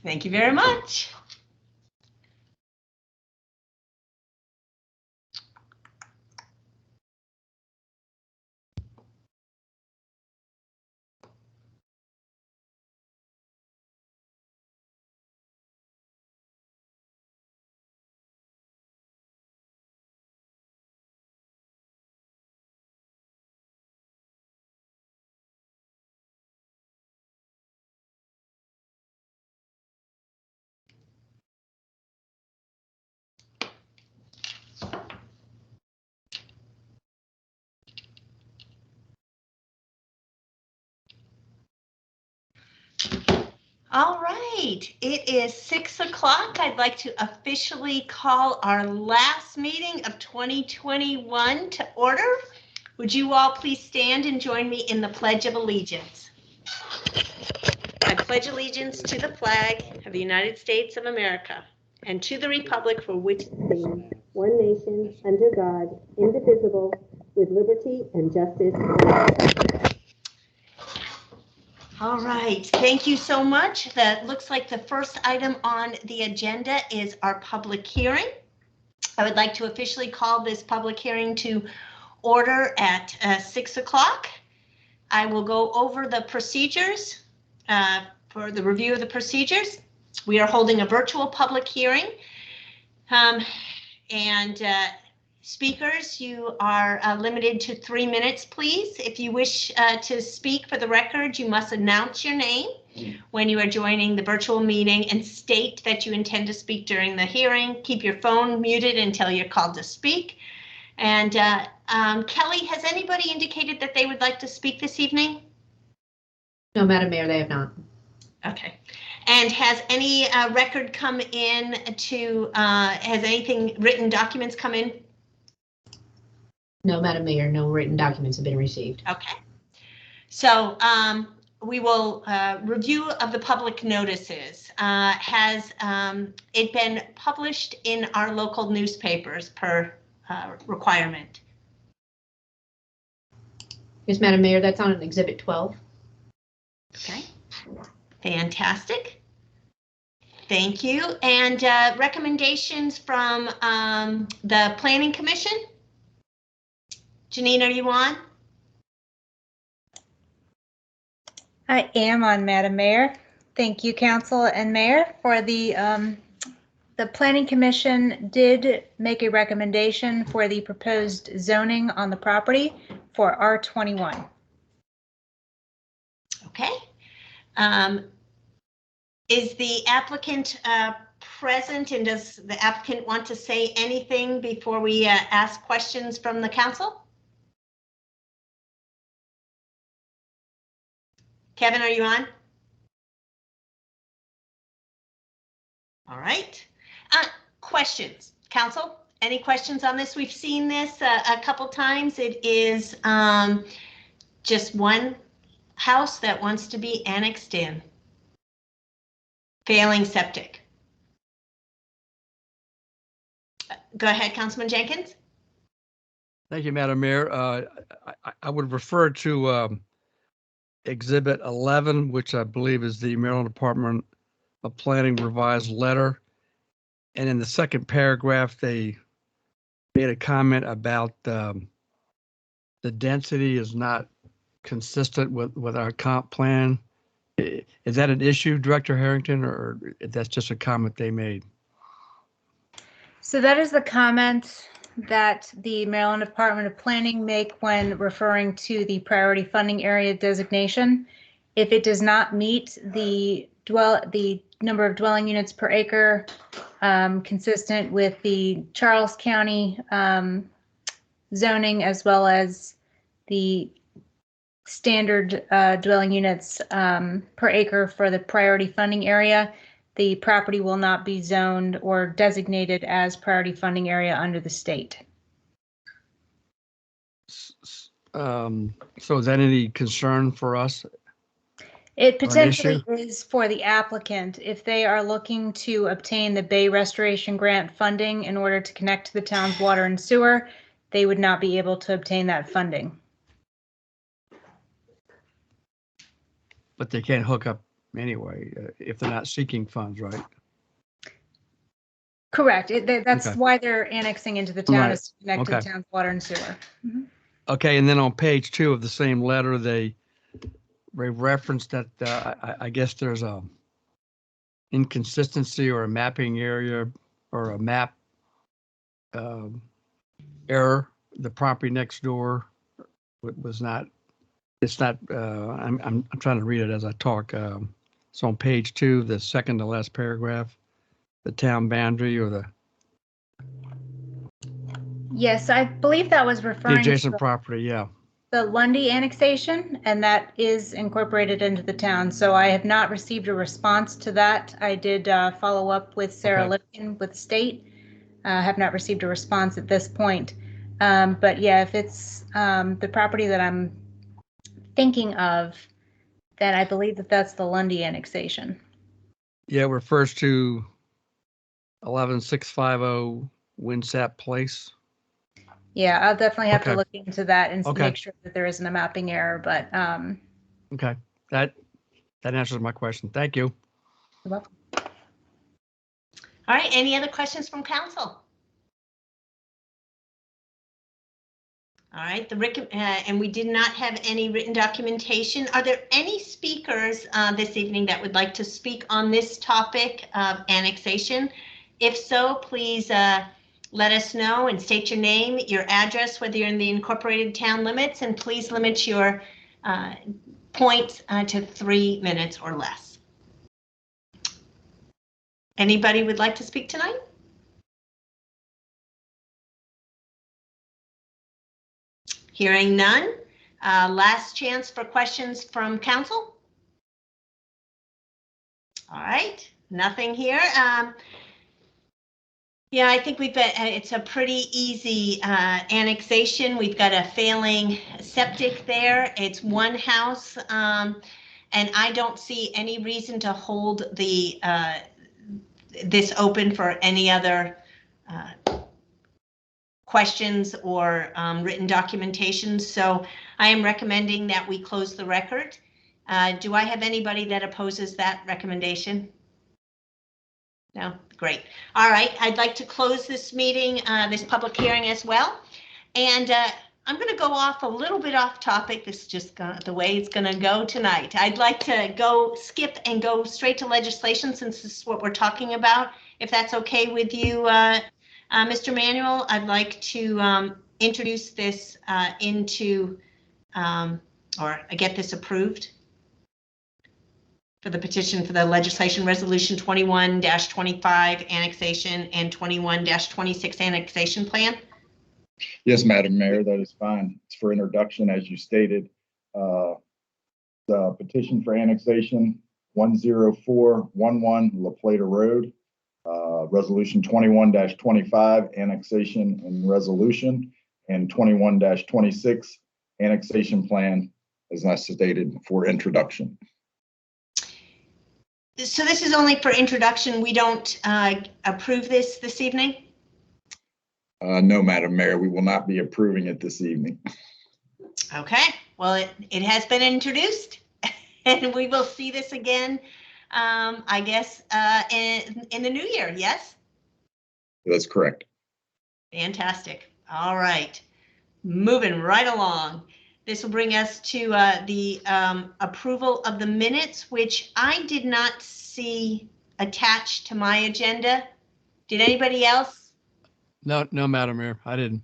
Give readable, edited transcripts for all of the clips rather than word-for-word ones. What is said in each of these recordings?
Thank you very much. All right, it is 6 o'clock. I'd like to officially call our last meeting of 2021 to order. Would you all please stand and join me in the Pledge of Allegiance? I pledge allegiance to the flag of the United States of America and to the republic for which it stands, one nation, under God, indivisible, with liberty and justice for all. All right, thank you so much. That looks like the first item on the agenda is our public hearing. I would like to officially call this public hearing to order at 6 o'clock. I will go over the procedures for the review of the procedures. We are holding a virtual public hearing. Speakers, you are limited to 3 minutes, please. If you wish to speak for the record, you must announce your name when you are joining the virtual meeting and state that you intend to speak during the hearing. Keep your phone muted until you're called to speak. And Kelly, has anybody indicated that they would like to speak this evening? No, Madam Mayor, they have not. Okay. And has any record come in to, has anything, written documents come in? No, Madam Mayor, no written documents have been received. Okay. So we will review of the public notices. Has it been published in our local newspapers per requirement? Yes, Madam Mayor, that's on Exhibit 12. Okay. Fantastic. Thank you. And recommendations from the Planning Commission? Janine, are you on? I am on, Madam Mayor. Thank you, Council and Mayor, for the Planning Commission did make a recommendation for the proposed zoning on the property for R21. Okay. Is the applicant present, and does the applicant want to say anything before we ask questions from the council? Kevin, are you on? All right. Questions, council? Any questions on this? We've seen this a couple times. It is just one house that wants to be annexed in. Failing septic. Go ahead, Councilman Jenkins. Thank you, Madam Mayor. I would refer to Exhibit 11, which I believe is the Maryland Department of Planning revised letter. And in the second paragraph, they made a comment about the density is not consistent with our comp plan. Is that an issue, Director Harrington, or that's just a comment they made? So that is the comment that the Maryland Department of Planning make when referring to the priority funding area designation. If it does not meet the number of dwelling units per acre consistent with the Charles County zoning, as well as the standard dwelling units per acre for the priority funding area, the property will not be zoned or designated as priority funding area under the state. So is that any concern for us? It potentially is for the applicant if they are looking to obtain the Bay Restoration Grant funding in order to connect to the town's water and sewer. They would not be able to obtain that funding. But they can't hook up anyway, if they're not seeking funds, right? Correct. That's Okay. why they're annexing into the town, Right. is to connect to Okay. the town's water and sewer. Okay, and then on page 2 of the same letter, they referenced that I guess there's a inconsistency or a mapping area or a map error. The property next door was not. It's not. I'm trying to read it as I talk. It's on page 2, the second to last paragraph. The town boundary or the Yes, I believe that was referring adjacent to property. Yeah. the Lundy annexation, and that is incorporated into the town. So I have not received a response to that. I did follow up with Sarah Okay. Lipkin with state. Have not received a response at this point. But yeah, if it's the property that I'm thinking of, then I believe that that's the Lundy annexation. Yeah, it refers to 11650 Winsap Place. Yeah, I'll definitely have to Okay. look into that and Okay. make sure that there isn't a mapping error, but Okay, that answers my question. Thank you. you're welcome. All right, any other questions from council? All right, and we did not have any written documentation. Are there any speakers this evening that would like to speak on this topic of annexation? If so, please let us know and state your name, your address, whether you're in the incorporated town limits, and please limit your points to 3 minutes or less. Anybody would like to speak tonight? Hearing none. Last chance for questions from council. All right, nothing here. Yeah, I think it's a pretty easy annexation. We've got a failing septic there. It's one house, and I don't see any reason to hold this open for any other questions or written documentation. So I am recommending that we close the record. Do I have anybody that opposes that recommendation? No, great. All right, I'd like to close this meeting, this public hearing as well. And I'm going to go off a little bit off topic. This is just the way it's going to go tonight. I'd like to skip and go straight to legislation since this is what we're talking about. If that's okay with you, Mr. Manuel, I'd like to introduce this or get this approved for the petition for the legislation resolution 21-25 annexation and 21-26 annexation plan. Yes, Madam Mayor, that is fine. It's for introduction, as you stated. The petition for annexation 10411 La Plata Road, resolution 21-25 annexation and resolution, and 21-26 annexation plan as I stated for introduction. So this is only for introduction. We don't approve this evening? No, Madam Mayor, we will not be approving it this evening. Okay, well, it has been introduced and we will see this again, I guess, in the new year, yes? That's correct. Fantastic. All right, moving right along. This will bring us to the approval of the minutes, which I did not see attached to my agenda. Did anybody else? No, Madam Mayor, I didn't.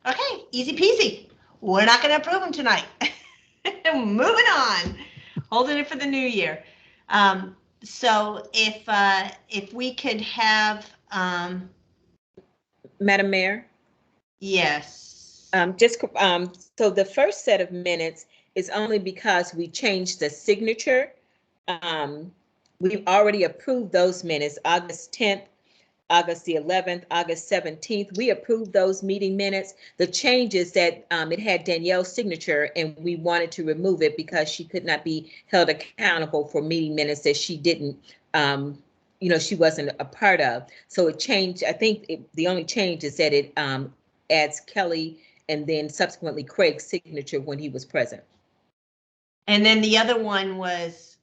Okay, easy peasy. We're not going to approve them tonight. Moving on, holding it for the new year. So if we could have, Madam Mayor, yes. so the first set of minutes is only because we changed the signature. We've already approved those minutes, August 10th, August the 11th, August 17th. We approved those meeting minutes. The change is that it had Danielle's signature and we wanted to remove it because she could not be held accountable for meeting minutes that she didn't, she wasn't a part of. So it changed. I think the only change is that it adds Kelly and then subsequently Craig's signature when he was present. And then the other one was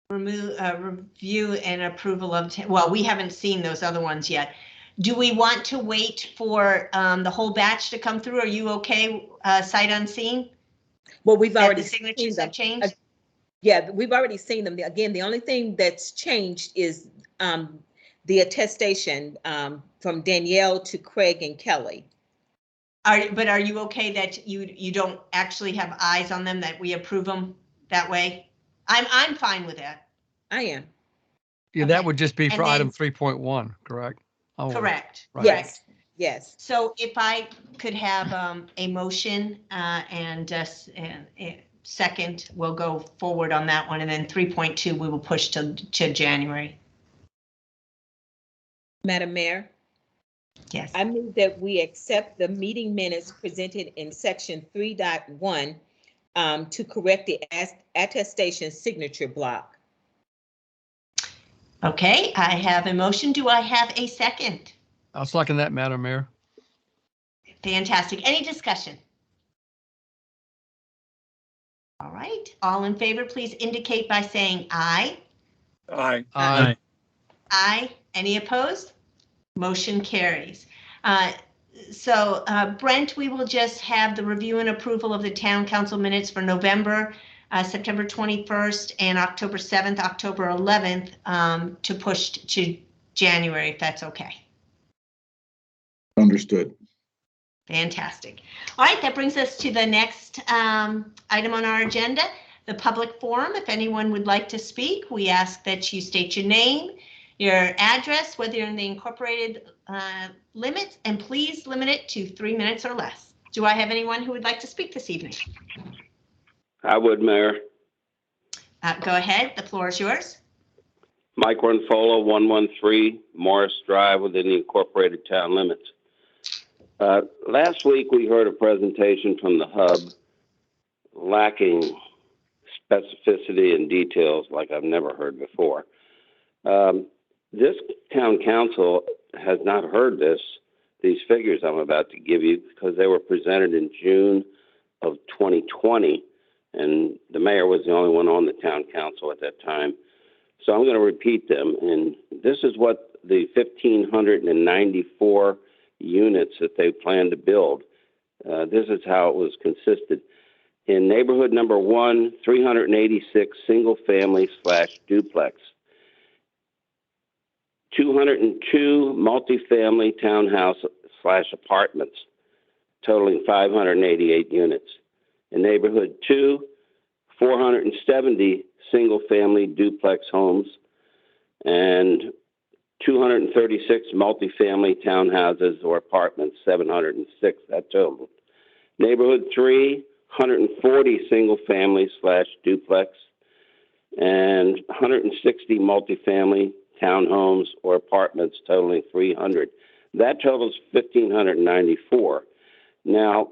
review and approval of, well, we haven't seen those other ones yet. Do we want to wait for the whole batch to come through? Are you okay, sight unseen? Well, we've That already the seen signatures them. have changed? Yeah, we've already seen them. Again, the only thing that's changed is the attestation from Danielle to Craig and Kelly. But are you okay that you don't actually have eyes on them, that we approve them that way? I'm fine with that. I am. Yeah, that Okay. would just be for And item then- 3.1, correct? Oh, Correct. right. Yes, yes. So if I could have a motion and second, we'll go forward on that one, and then 3.2 we will push to January. Madam Mayor, Yes. I move that we accept the meeting minutes presented in section 3.1 to correct the attestation signature block. Okay, I have a motion. Do I have a second? I'll second that, Madam Mayor. Fantastic. Any discussion? All right, all in favor, please indicate by saying aye. Aye. Aye. Aye. Any opposed? Motion carries. So Brent, we will just have the review and approval of the town council minutes for November, September 21st and October 7th, October 11th to push to January, if that's okay. Understood. Fantastic. All right, that brings us to the next item on our agenda, the public forum. If anyone would like to speak, we ask that you state your name, your address, whether you're in the incorporated limits, and please limit it to 3 minutes or less. Do I have anyone who would like to speak this evening? I would, Mayor. Go ahead, the floor is yours. Mike Renfola, 113 Morris Drive within the incorporated town limits. Last week, we heard a presentation from the hub lacking specificity and details like I've never heard before. This town council has not heard these figures I'm about to give you because they were presented in June of 2020, and the mayor was the only one on the town council at that time. So I'm going to repeat them, and this is what the 1,594 units that they plan to build. This is how it was consisted. In neighborhood number 1, 386 single family / duplex, 202 multifamily townhouse / apartments, totaling 588 units. In neighborhood 2, 470 single family duplex homes and 236 multifamily townhouses or apartments, 706, that total. Neighborhood 3, 140 single family / duplex and 160 multifamily townhomes or apartments, totaling 300. That totals 1,594. Now,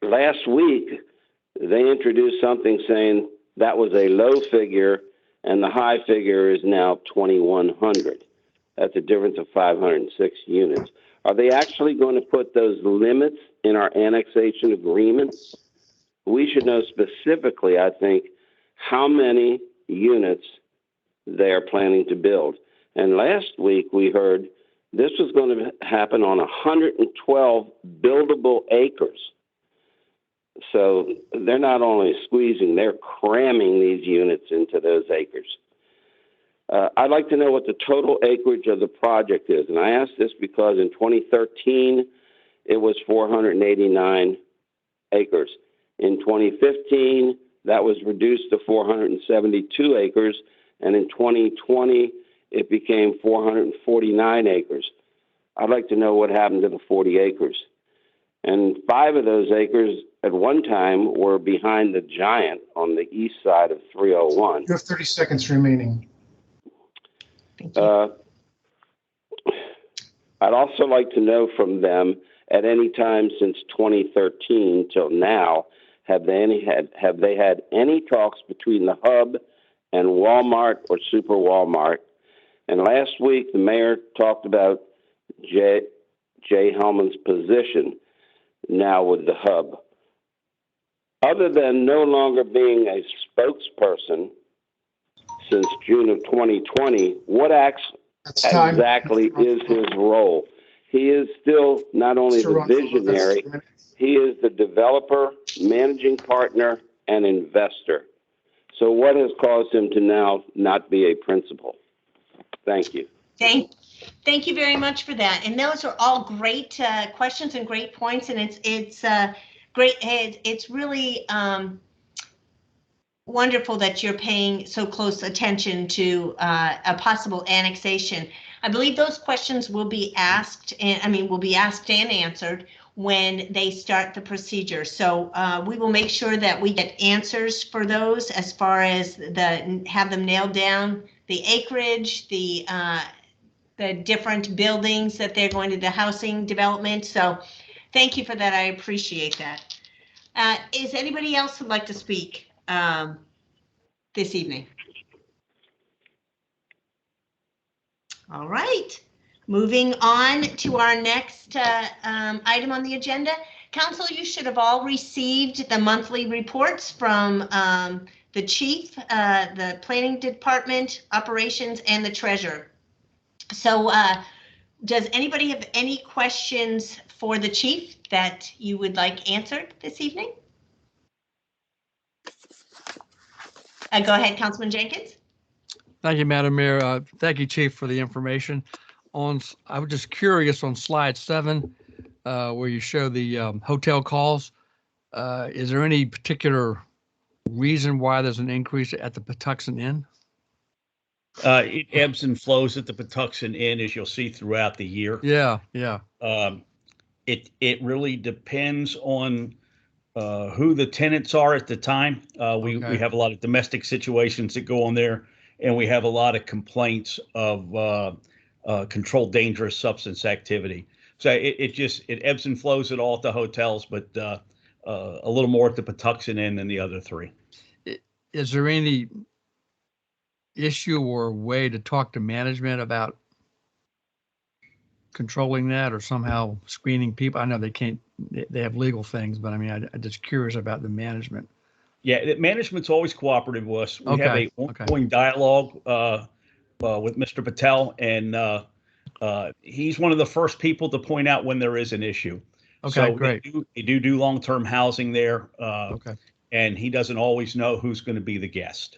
last week, they introduced something saying that was a low figure and the high figure is now 2,100. That's a difference of 506 units. Are they actually going to put those limits in our annexation agreement? We should know specifically, I think, how many units they are planning to build. And last week we heard this was going to happen on 112 buildable acres. So they're not only squeezing, they're cramming these units into those acres. I'd like to know what the total acreage of the project is. And I ask this because in 2013, it was 489 acres. In 2015, that was reduced to 472 acres. And in 2020, it became 449 acres. I'd like to know what happened to the 40 acres. And 5 of those acres at one time were behind the Giant on the east side of 301. You have 30 seconds remaining. I'd also like to know from them, at any time since 2013 till now, have they had any talks between the hub and Walmart or Super Walmart? And last week, the mayor talked about Jay Hellman's position now with the hub. Other than no longer being a spokesperson since June of 2020. What acts That's time. exactly is his role? He is still not only Mr. the Ron, that's visionary, 3 minutes. he is the developer, managing partner, and investor. So what has caused him to now not be a principal? Thank you. Thank you very much for that. And those are all great questions and great points. And it's great. It's really wonderful that you're paying so close attention to a possible annexation. I believe those questions will be asked, and will be asked and answered when they start the procedure. So we will make sure that we get answers for those as far as have them nailed down, the acreage, the different buildings that they're going to, the housing development. So thank you for that. I appreciate that. Is anybody else who'd like to speak this evening? All right, moving on to our next item on the agenda. Council, you should have all received the monthly reports from the chief, the planning department, operations, and the treasurer. So does anybody have any questions for the chief that you would like answered this evening? Go ahead, Councilman Jenkins. Thank you, Madam Mayor. Thank you, Chief, for the information. I was just curious on slide 7, where you show the hotel calls. Is there any particular reason why there's an increase at the Patuxent Inn? It ebbs and flows at the Patuxent Inn, as you'll see throughout the year. Yeah. It really depends on who the tenants are at the time. We have a lot of domestic situations that go on there, and we have a lot of complaints of controlled dangerous substance activity. So it ebbs and flows at all at the hotels, but a little more at the Patuxent Inn than the other 3. Is there any issue or way to talk to management about controlling that or somehow screening people? I know they have legal things, but I'm just curious about the management. Yeah, management's always cooperative with us. We have a ongoing dialogue with Mr. Patel, and he's one of the first people to point out when there is an issue. Okay, so great. They do long-term housing there, and he doesn't always know who's going to be the guest.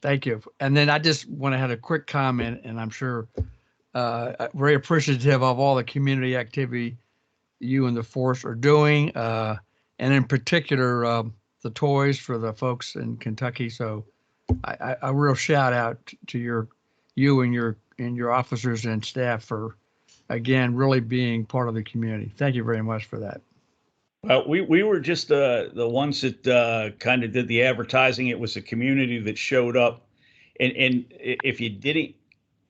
Thank you. And then I just want to have a quick comment, and I'm sure very appreciative of all the community activity you and the force are doing, and in particular, the toys for the folks in Kentucky. So a real shout out to you and your officers and staff for, again, really being part of the community. Thank you very much for that. We were just the ones that kind of did the advertising. It was the community that showed up. And if you didn't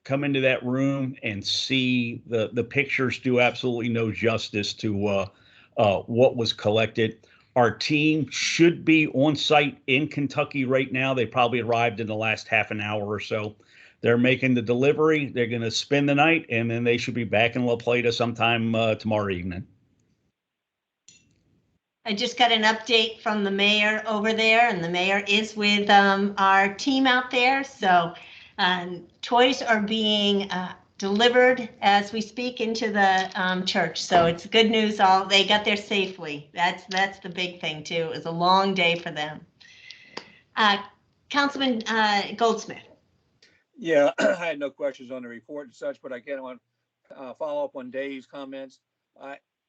come into that room and see the pictures, do absolutely no justice to what was collected. Our team should be on site in Kentucky right now. They probably arrived in the last half an hour or so. They're making the delivery. They're going to spend the night, and then they should be back in La Plata sometime tomorrow evening. I just got an update from the mayor over there, and the mayor is with our team out there. So toys are being delivered as we speak into the church. So it's good news. They got there safely. That's the big thing too. It was a long day for them. Councilman Goldsmith. Yeah, I had no questions on the report and such, but I kind of want to follow up on Dave's comments.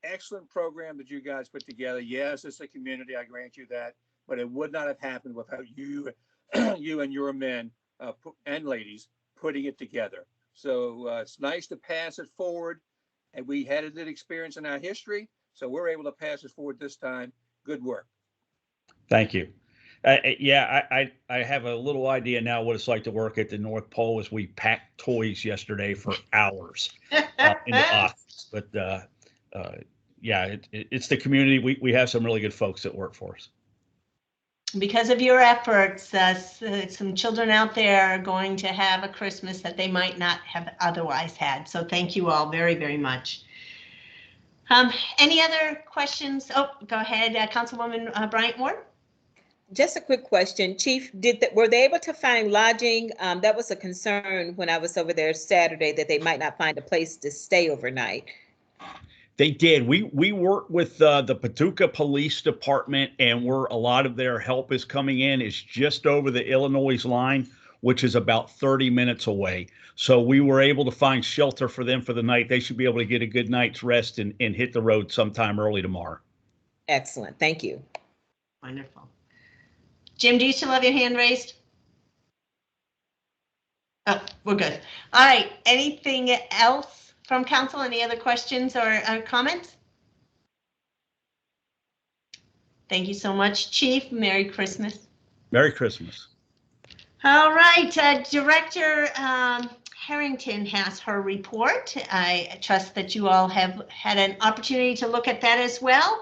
Excellent program that you guys put together. Yes, it's a community, I grant you that, but it would not have happened without you and your men and ladies putting it together. So it's nice to pass it forward, and we had a good experience in our history, so we're able to pass it forward this time. Good work. Thank you. I have a little idea now what it's like to work at the North Pole as we packed toys yesterday for hours in the office. But it's the community. We have some really good folks that work for us. Because of your efforts, some children out there are going to have a Christmas that they might not have otherwise had. So thank you all very, very much. Any other questions? Oh, go ahead, Councilwoman Bryant Ward. Just a quick question, Chief, were they able to find lodging? That was a concern when I was over there Saturday, that they might not find a place to stay overnight. They did. We work with the Paducah Police Department, and where a lot of their help is coming in is just over the Illinois line, which is about 30 minutes away. So we were able to find shelter for them for the night. They should be able to get a good night's rest and hit the road sometime early tomorrow. Excellent. Thank you. Wonderful. Jim, do you still have your hand raised? Oh, we're good. All right. Anything else from council? Any other questions or comments? Thank you so much, Chief. Merry Christmas. Merry Christmas. All right. Director Harrington has her report. I trust that you all have had an opportunity to look at that as well.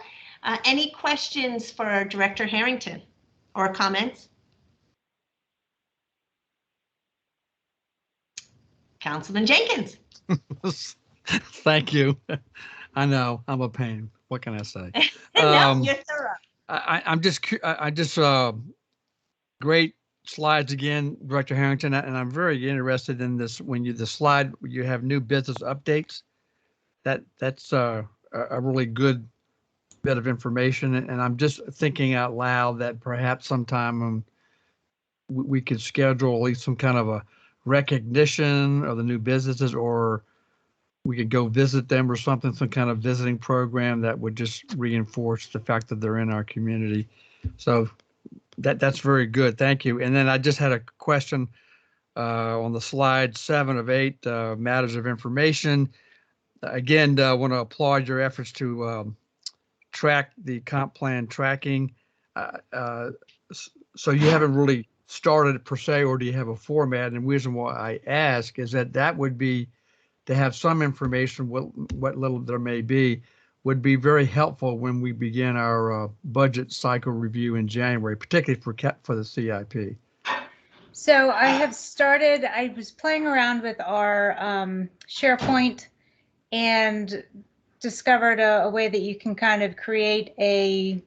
Any questions for Director Harrington or comments? Councilman Jenkins. Thank you. I know I'm a pain. What can I say? No, you're thorough. I'm just great slides again, Director Harrington, and I'm very interested in this. When the slide you have new business updates, that's a really good bit of information, and I'm just thinking out loud that perhaps sometime we could schedule at least some kind of a recognition of the new businesses, or we could go visit them or something, some kind of visiting program that would just reinforce the fact that they're in our community. So that's very good. Thank you. And then I just had a question on the slide 7 of 8, matters of information. Again, I want to applaud your efforts to track the comp plan tracking. So you haven't really started per se, or do you have a format? And the reason why I ask is that would be to have some information, what little there may be, would be very helpful when we begin our budget cycle review in January, particularly for the CIP. So I was playing around with our SharePoint and discovered a way that you can kind of create a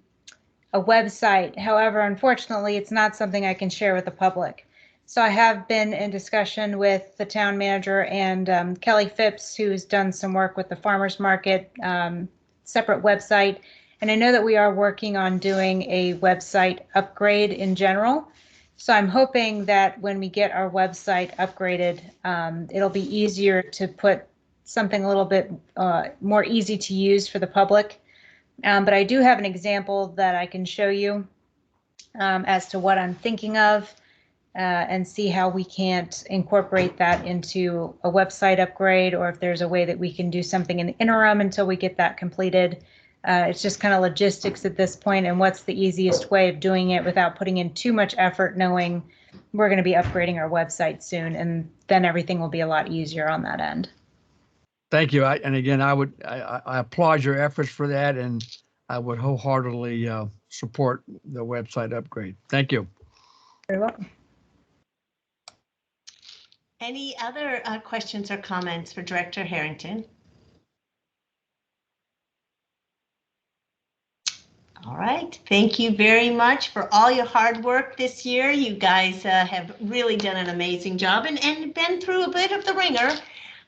website. However, unfortunately, it's not something I can share with the public. So I have been in discussion with the town manager and Kelly Phipps, who's done some work with the farmers market, separate website. And I know that we are working on doing a website upgrade in general. So I'm hoping that when we get our website upgraded, it'll be easier to put something a little bit more easy to use for the public. But I do have an example that I can show you as to what I'm thinking of. And see how we can't incorporate that into a website upgrade, or if there's a way that we can do something in the interim until we get that completed. It's just kind of logistics at this point, and what's the easiest way of doing it without putting in too much effort, knowing we're going to be upgrading our website soon, and then everything will be a lot easier on that end. Thank you. And again, I applaud your efforts for that, and I would wholeheartedly support the website upgrade. Thank you. Very welcome. Any other questions or comments for Director Harrington? All right. Thank you very much for all your hard work this year. You guys have really done an amazing job and been through a bit of the ringer.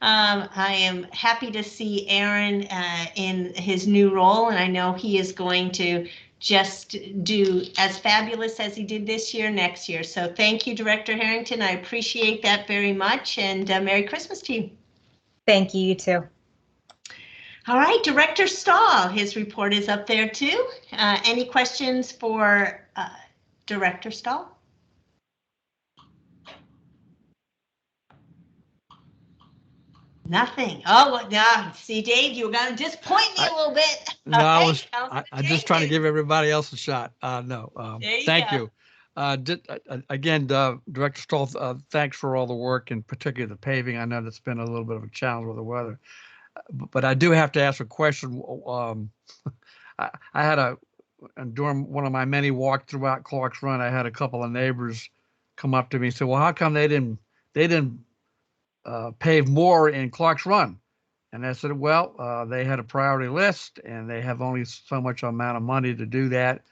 I am happy to see Aaron in his new role, and I know he is going to just do as fabulous as he did this year next year. So thank you, Director Harrington. I appreciate that very much, and Merry Christmas to you. Thank you, you too. All right, Director Stahl, his report is up there too. Any questions for Director Stahl? Nothing. Oh, no. See, Dave, you were going to disappoint me a little bit. No, Okay, I'm just trying to give everybody else a shot. No, thank you. Again, Director Stahl, thanks for all the work, and particularly the paving. I know that's been a little bit of a challenge with the weather, but I do have to ask a question. I had during one of my many walks throughout Clark's Run, I had a couple of neighbors come up to me and say, well, how come they didn't pave more in Clark's Run? And I said, well, they had a priority list and they have only so much amount of money to do that.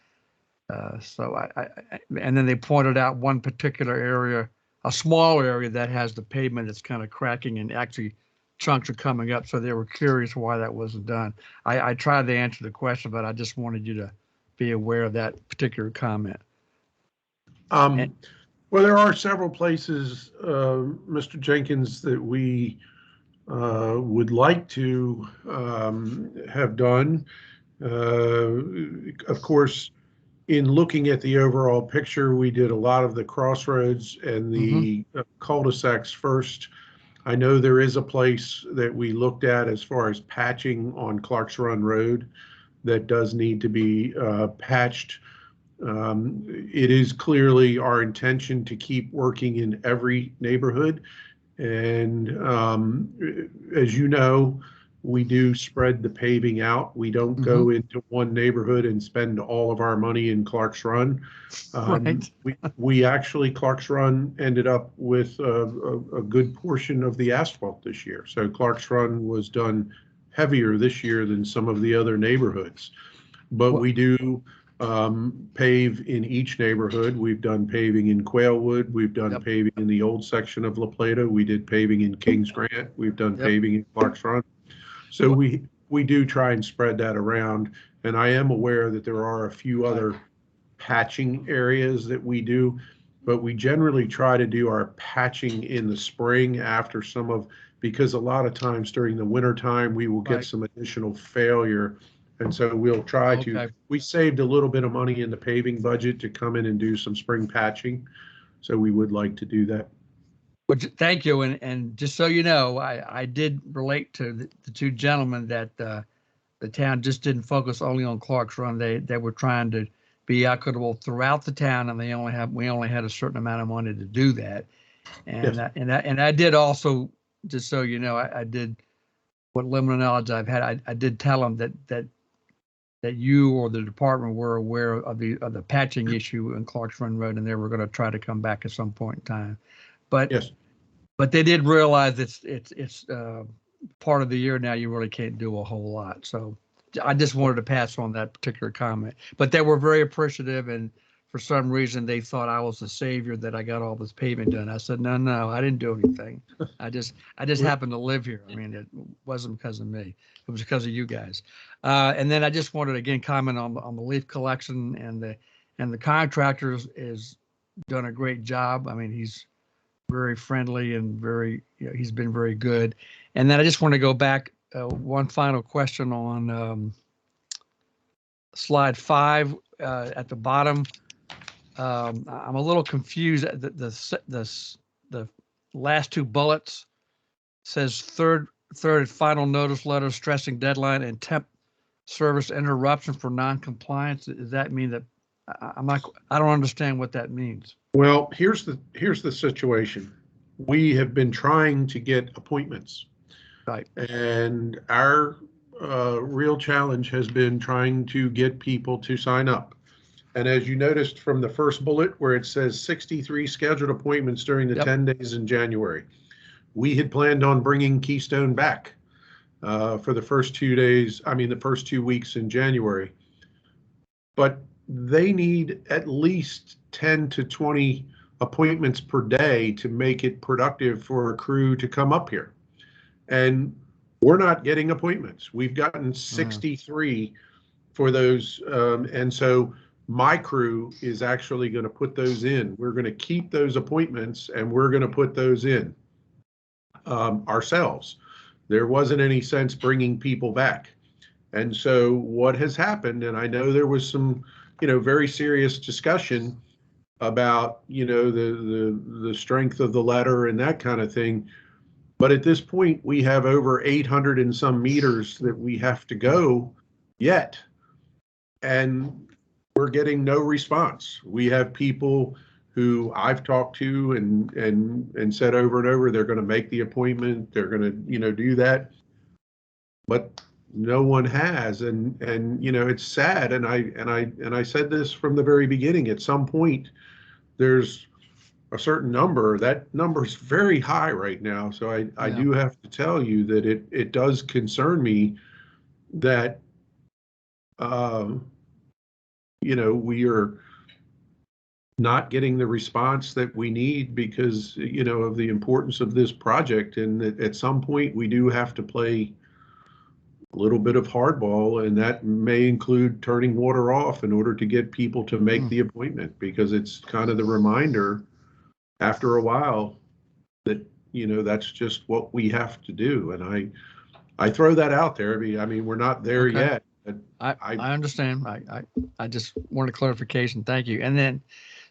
And then they pointed out one particular area, a small area that has the pavement that's kind of cracking and actually chunks are coming up. So they were curious why that wasn't done. I tried to answer the question, but I just wanted you to be aware of that particular comment. Well, there are several places, Mr. Jenkins, that we would like to have done. Of course, in looking at the overall picture, we did a lot of the crossroads and the cul-de-sacs first. I know there is a place that we looked at as far as patching on Clark's Run Road that does need to be patched. It is clearly our intention to keep working in every neighborhood. And as you know, we do spread the paving out. We don't go into one neighborhood and spend all of our money in Clark's Run. Right. We actually, Clark's Run ended up with a good portion of the asphalt this year. So Clark's Run was done heavier this year than some of the other neighborhoods. But we do pave in each neighborhood. We've done paving in Quailwood. We've done paving in the old section of La Plata. We did paving in Kings Grant. We've done paving in Clark's Run. So we do try and spread that around. And I am aware that there are a few other patching areas that we do, but we generally try to do our patching in the spring after because a lot of times during the winter time, we will get some additional failure. And so we'll try we saved a little bit of money in the paving budget to come in and do some spring patching. So we would like to do that. Thank you. And just so you know, I did relate to the two gentlemen that the town just didn't focus only on Clark's Run. They were trying to be equitable throughout the town, and we only had a certain amount of money to do that. And I did also, just so you know, I did what limited knowledge I've had. I did tell them that you or the department were aware of the patching issue in Clark's Run Road, and they were going to try to come back at some point in time. But they did realize it's part of the year now. You really can't do a whole lot. So I just wanted to pass on that particular comment. But they were very appreciative, and for some reason they thought I was the savior that I got all this pavement done. I said, no, I didn't do anything. I just happened to live here. I mean, it wasn't because of me. It was because of you guys. And then I just wanted to again comment on the leaf collection, and the contractor is done a great job. I mean, he's very friendly and he's been very good. And then I just want to go back one final question on slide 5 at the bottom. I'm a little confused. The last two bullets says third and final notice letter stressing deadline and temp service interruption for non-compliance. Does that mean that I don't understand what that means? Well, here's the situation. We have been trying to get appointments. Right. And our real challenge has been trying to get people to sign up. And as you noticed from the first bullet where it says 63 scheduled appointments during the 10 days in January, we had planned on bringing Keystone back for the first 2 days, the first 2 weeks in January. But they need at least 10 to 20 appointments per day to make it productive for a crew to come up here. And we're not getting appointments. We've gotten 63 for those. And so my crew is actually going to put those in. We're going to keep those appointments and we're going to put those in ourselves. There wasn't any sense bringing people back. And so what has happened, and I know there was some very serious discussion about, the strength of the letter and that kind of thing. But at this point, we have over 800 and some meters that we have to go yet. And we're getting no response. We have people who I've talked to and said over and over, they're going to make the appointment. They're going to, do that. But no one has, and it's sad. And I said this from the very beginning. At some point, there's a certain number. That number is very high right now. So I do have to tell you that it does concern me that we are not getting the response that we need because, of the importance of this project. And at some point, we do have to play a little bit of hardball, and that may include turning water off in order to get people to make the appointment, because it's kind of the reminder after a while that, that's just what we have to do. And I throw that out there. I mean, we're not there yet. I understand. I just wanted clarification. Thank you. And then,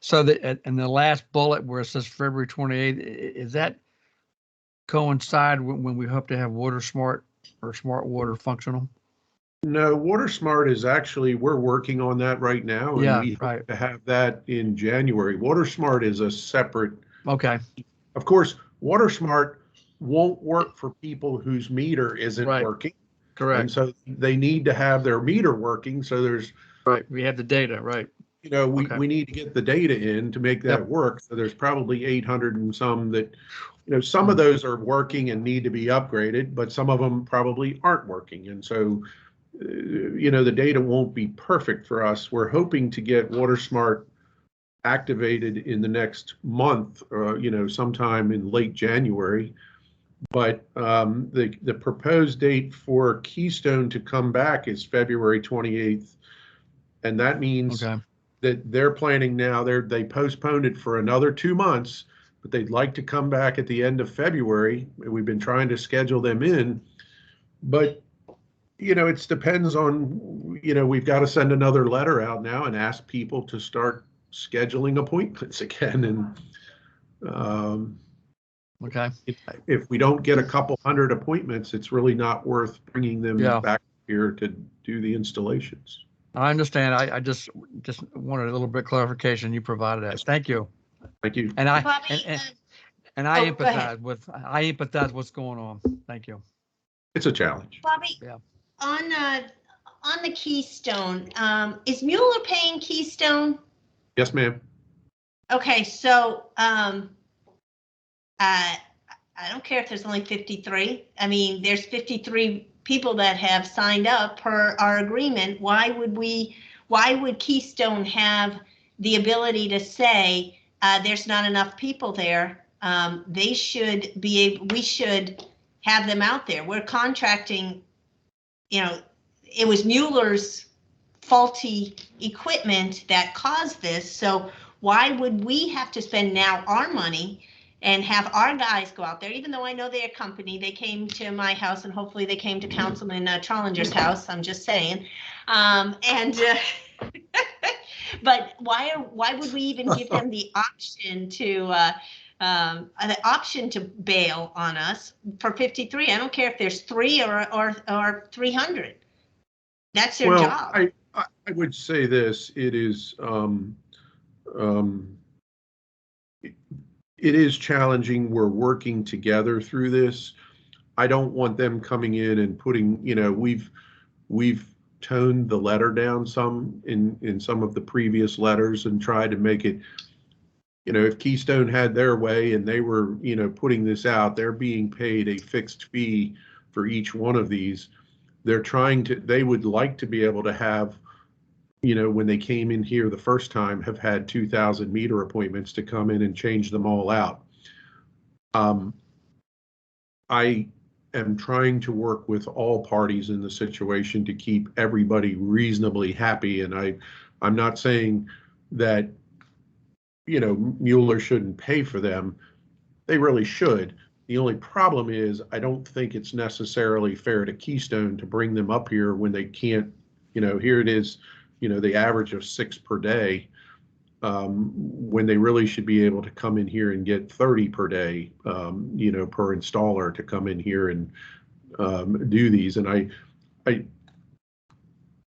so in the last bullet where it says February 28th, is that coincide when we hope to have Water Smart or Smart Water functional? No, Water Smart is actually, we're working on that right now. And we hope to have that in January. Water Smart is a separate. Okay. Of course, Water Smart won't work for people whose meter isn't working. Correct. And so they need to have their meter working. So there's. Right. We have the data, right. We need to get the data in to make that work. So there's probably 800 and some that, some of those are working and need to be upgraded, but some of them probably aren't working. And so, the data won't be perfect for us. We're hoping to get Water Smart activated in the next month, sometime in late January. But the proposed date for Keystone to come back is February 28th. And that means that they're planning now, they postponed it for another 2 months, but they'd like to come back at the end of February. We've been trying to schedule them in, but it depends on, we've got to send another letter out now and ask people to start scheduling appointments again. And if we don't get a couple hundred appointments, it's really not worth bringing them back here to do the installations. I understand. I just wanted a little bit clarification. You provided that. Thank you. Thank you. And I Bobby, and I empathize what's going on. Thank you. It's a challenge. Bobby, on the Keystone, is Mueller paying Keystone? Yes, ma'am. Okay, so I don't care if there's only 53. I mean, there's 53 people that have signed up per our agreement. Why would Keystone have the ability to say there's not enough people there? We should have them out there. We're contracting, it was Mueller's faulty equipment that caused this. So why would we have to spend now our money and have our guys go out there, even though I know they're a company? They came to my house, and hopefully they came to Councilman Trollinger's house. I'm just saying. But why would we even give them the option to bail on us for 53? I don't care if there's 3 or 300. That's their job. I would say this: it is. It is challenging. We're working together through this. I don't want them coming in and putting, we've toned the letter down some in some of the previous letters and tried to make it, if Keystone had their way and they were, putting this out, they're being paid a fixed fee for each one of these. They would like to be able to have, when they came in here the first time, have had 2,000 meter appointments to come in and change them all out. I am trying to work with all parties in the situation to keep everybody reasonably happy. And I'm not saying that, Mueller shouldn't pay for them. They really should. The only problem is I don't think it's necessarily fair to Keystone to bring them up here when they can't, here it is, the average of 6 per day, when they really should be able to come in here and get 30 per day, per installer to come in here and do these. And I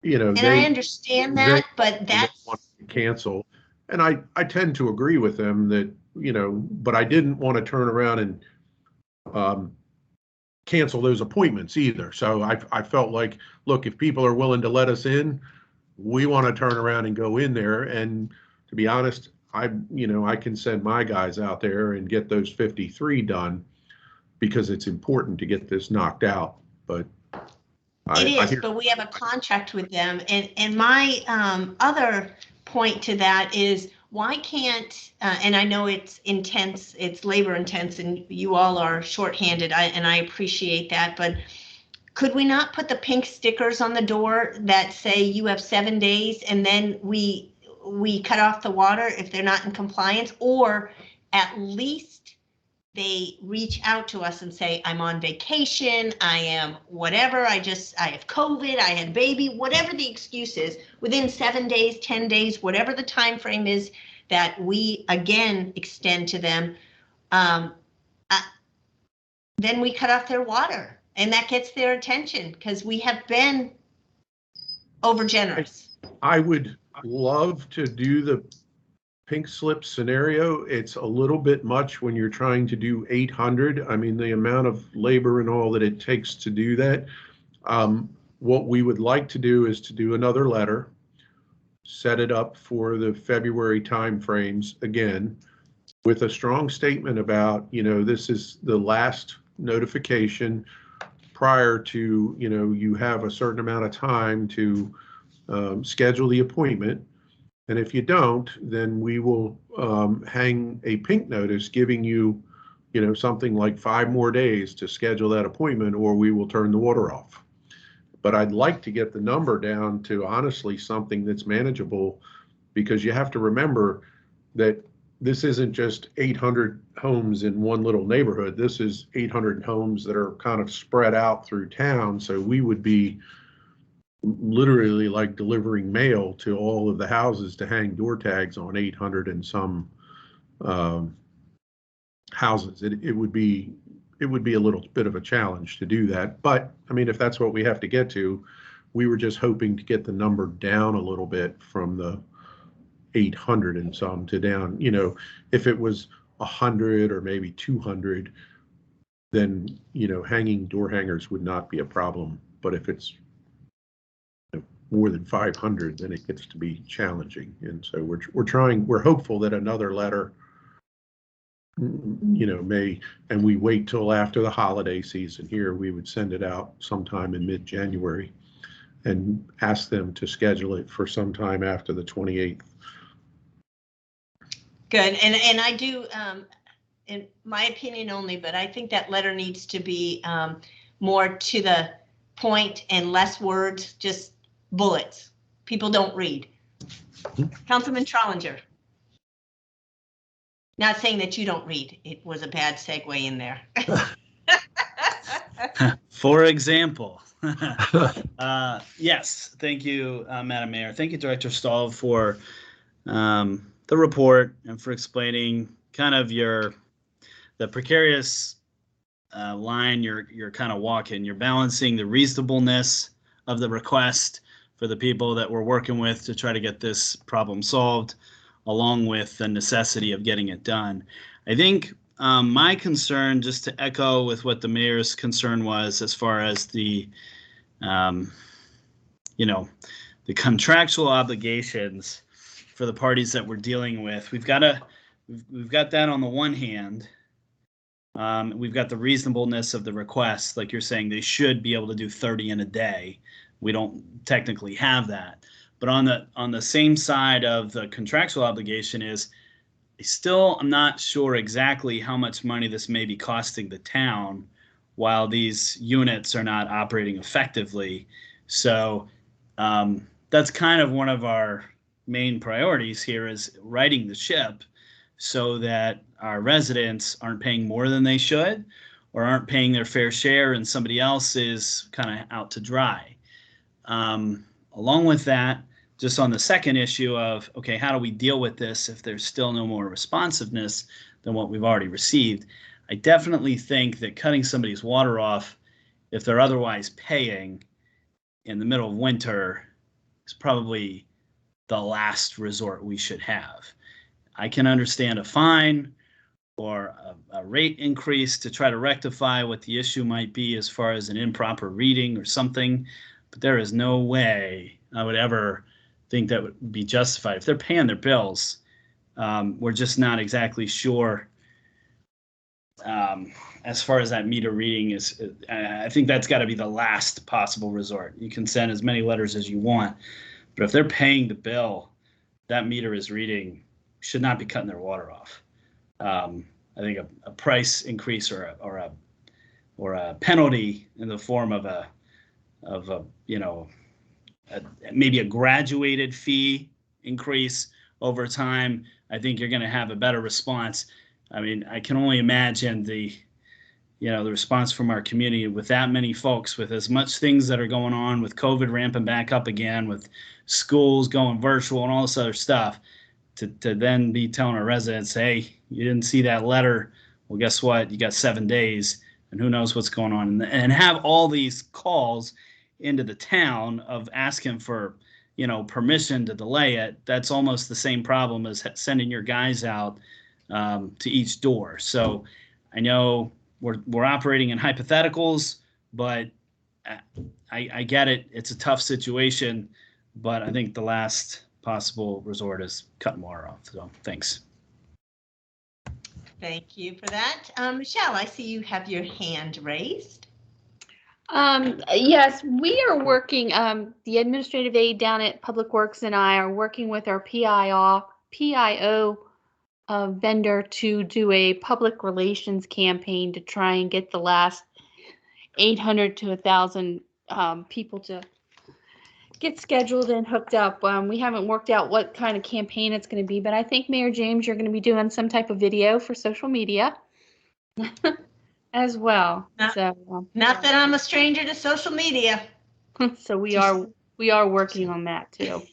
understand that, but that's want to cancel. And I tend to agree with them that, but I didn't want to turn around and cancel those appointments either. So I felt like, look, if people are willing to let us in, we want to turn around and go in there. And to be honest, I can send my guys out there and get those 53 done because it's important to get this knocked out. But I It is, hear- but we have a contract with them. And my other point to that is why can't, and I know it's intense, it's labor intense, and you all are shorthanded, and I appreciate that, but could we not put the pink stickers on the door that say you have 7 days, and then we cut off the water if they're not in compliance, or at least they reach out to us and say, I'm on vacation, I am whatever, I have COVID, I had a baby, whatever the excuse is, within 7 days, 10 days, whatever the time frame is that we again extend to them, then we cut off their water, and that gets their attention because we have been over generous. I would love to do the pink slip scenario. It's a little bit much when you're trying to do 800. I mean, the amount of labor and all that it takes to do that. What we would like to do is to do another letter, set it up for the February timeframes again, with a strong statement about, this is the last notification prior to, you have a certain amount of time to schedule the appointment. And if you don't, then we will hang a pink notice giving you, something like 5 more days to schedule that appointment, or we will turn the water off. But I'd like to get the number down to honestly something that's manageable, because you have to remember that this isn't just 800 homes in one little neighborhood. This is 800 homes that are kind of spread out through town. So we would be literally like delivering mail to all of the houses to hang door tags on 800 and some houses. It would be a little bit of a challenge to do that. But I mean, if that's what we have to get to, we were just hoping to get the number down a little bit from the 800 and some to down, if it was 100 or maybe 200, then, hanging door hangers would not be a problem. But if it's more than 500, then it gets to be challenging. And so we're hopeful that another letter, may, and we wait till after the holiday season here, we would send it out sometime in mid-January and ask them to schedule it for sometime after the 28th. Good, and I do, in my opinion only, but I think that letter needs to be more to the point and less words, just bullets. People don't read. Councilman Trollinger. Not saying that you don't read. It was a bad segue in there. For example, yes, thank you, Madam Mayor. Thank you, Director Stahl, for the report and for explaining kind of the precarious line you're kind of walking. You're balancing the reasonableness of the request for the people that we're working with to try to get this problem solved, along with the necessity of getting it done. I think my concern, just to echo with what the mayor's concern was, as far as the contractual obligations for the parties that we're dealing with, we've got that on the one hand. We've got the reasonableness of the request, like you're saying, they should be able to do 30 in a day. We don't technically have that. But on the same side of the contractual obligation is, I'm not sure exactly how much money this may be costing the town while these units are not operating effectively. So that's kind of one of our main priorities here, is righting the ship so that our residents aren't paying more than they should, or aren't paying their fair share and somebody else is kind of out to dry. Along with that, just on the second issue of, okay, how do we deal with this if there's still no more responsiveness than what we've already received? I definitely think that cutting somebody's water off, if they're otherwise paying in the middle of winter, is probably the last resort we should have. I can understand a fine or a rate increase to try to rectify what the issue might be as far as an improper reading or something, but there is no way I would ever think that would be justified. If they're paying their bills, we're just not exactly sure as far as that meter reading is, I think that's got to be the last possible resort. You can send as many letters as you want, but if they're paying the bill, that meter is reading, should not be cutting their water off. I think a price increase or a penalty in the form of a maybe a graduated fee increase over time, I think you're going to have a better response. I mean, I can only imagine the response from our community with that many folks, with as much things that are going on, with COVID ramping back up again, with schools going virtual and all this other stuff, to then be telling our residents, hey, you didn't see that letter. Well, guess what? You got 7 days, and who knows what's going on. And have all these calls into the town of asking for, permission to delay it. That's almost the same problem as sending your guys out to each door. So I know we're operating in hypotheticals, but I get it. It's a tough situation, but I think the last possible resort is cutting water off. So thanks. Thank you for that. Michelle, I see you have your hand raised. Yes, we are working, the administrative aide down at Public Works and I are working with our PIO vendor to do a public relations campaign to try and get the last 800 to 1,000 people to get scheduled and hooked up. We haven't worked out what kind of campaign it's going to be, but I think Mayor James, you're going to be doing some type of video for social media as well. Not that I'm a stranger to social media. So we are working on that too.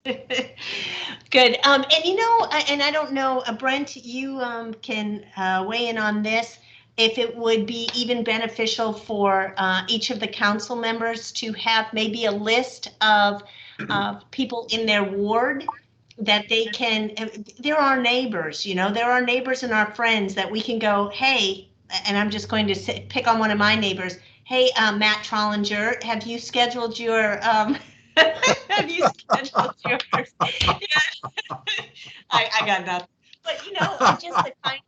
Good. And and I don't know, Brent, you can weigh in on this. If it would be even beneficial for each of the council members to have maybe a list of people in their ward that they can, there are neighbors, there are neighbors and our friends that we can go, hey, and I'm just going to pick on one of my neighbors. Hey, Matt Trollinger, have you scheduled your, have you scheduled yours? I got nothing. But, just the kind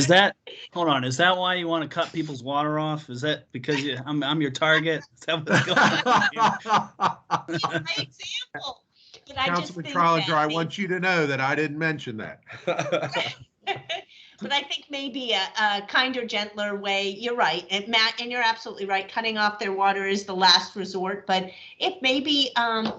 of. Hold on, is that why you want to cut people's water off? Is that because I'm your target? Is that what's going on here? My example. But Councilman Trollinger, I want you to know that I didn't mention that. But I think maybe a kinder, gentler way, you're right, and Matt, and you're absolutely right, cutting off their water is the last resort, but if maybe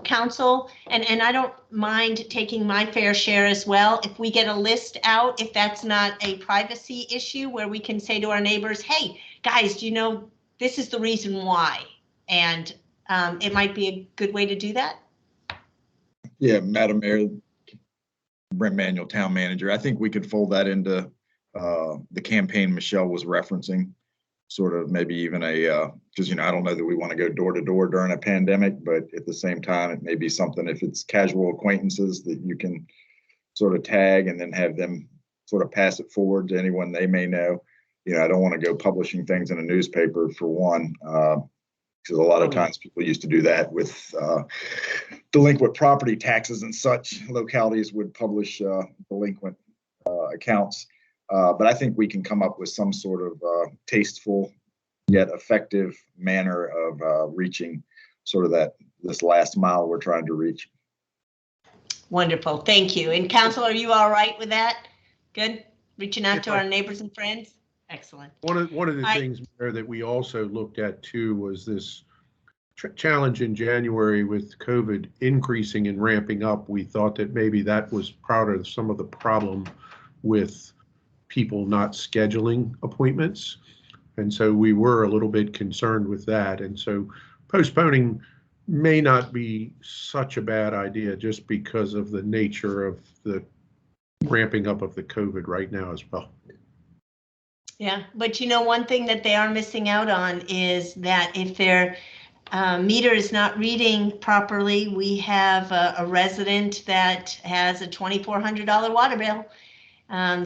council, and I don't mind taking my fair share as well, if we get a list out, if that's not a privacy issue where we can say to our neighbors, hey, guys, this is the reason why, and it might be a good way to do that. Yeah, Madam Mayor, Brent Manuel, Town Manager, I think we could fold that into the campaign Michelle was referencing, sort of maybe even because I don't know that we want to go door to door during a pandemic, but at the same time, it may be something, if it's casual acquaintances, that you can sort of tag and then have them sort of pass it forward to anyone they may know. I don't want to go publishing things in a newspaper for one, because a lot of times people used to do that with delinquent property taxes and such. Localities would publish delinquent accounts. But I think we can come up with some sort of tasteful yet effective manner of reaching sort of this last mile we're trying to reach. Wonderful, thank you. And council, are you all right with that? Good, reaching out to our neighbors and friends? Excellent. One of the things, Mayor, that we also looked at too was this challenge in January with COVID increasing and ramping up. We thought that maybe that was part of some of the problem with people not scheduling appointments. And so we were a little bit concerned with that. And so postponing may not be such a bad idea just because of the nature of the ramping up of the COVID right now as well. Yeah, but one thing that they are missing out on is that if their meter is not reading properly, we have a resident that has a $2,400 water bill.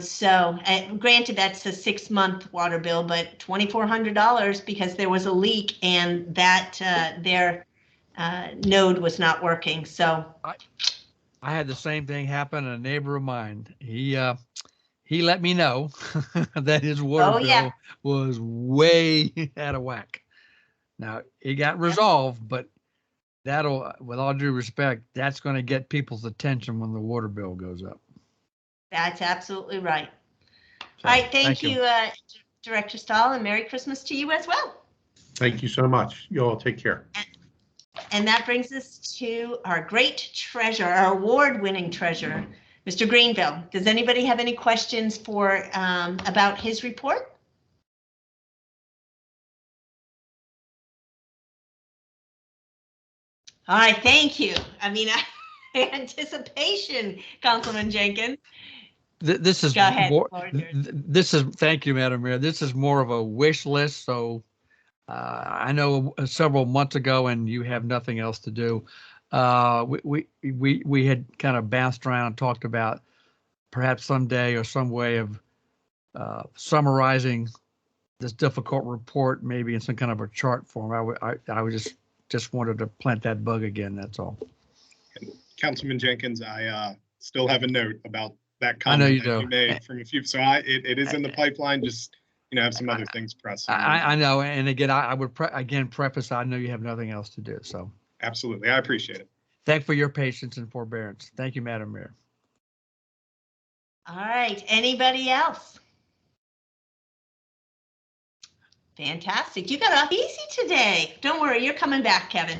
So granted, that's a 6-month water bill, but $2,400 because there was a leak and that their node was not working. So I had the same thing happen. A neighbor of mine, he he let me know that his water Oh, yeah. bill was way out of whack. Now, it got resolved, but that'll, with all due respect, that's going to get people's attention when the water bill goes up. That's absolutely right. So, All right, thank you, Director Stahl, and Merry Christmas to you as well. Thank you so much. You all take care. And that brings us to our great treasurer, our award-winning treasurer, Mr. Greenville. Does anybody have any questions for about his report? All right, thank you. I mean, anticipation, Councilman Jenkins. This is Go ahead, more, Lord, yours. this is, thank you, Madam Mayor. This is more of a wish list. So I know several months ago, and you have nothing else to do. We had kind of bounced around and talked about perhaps someday or some way of summarizing this difficult report, maybe in some kind of a chart form. I was just wanted to plant that bug again. That's all. Councilman Jenkins, I still have a note about that I know comment you that do. you made from a few. So it is in the pipeline. Just have some other things pressing. I know, and again, I would preface. I know you have nothing else to do. So absolutely, I appreciate it. Thank you for your patience and forbearance. Thank you, Madam Mayor. All right, anybody else? Fantastic. You got off easy today. Don't worry, you're coming back, Kevin.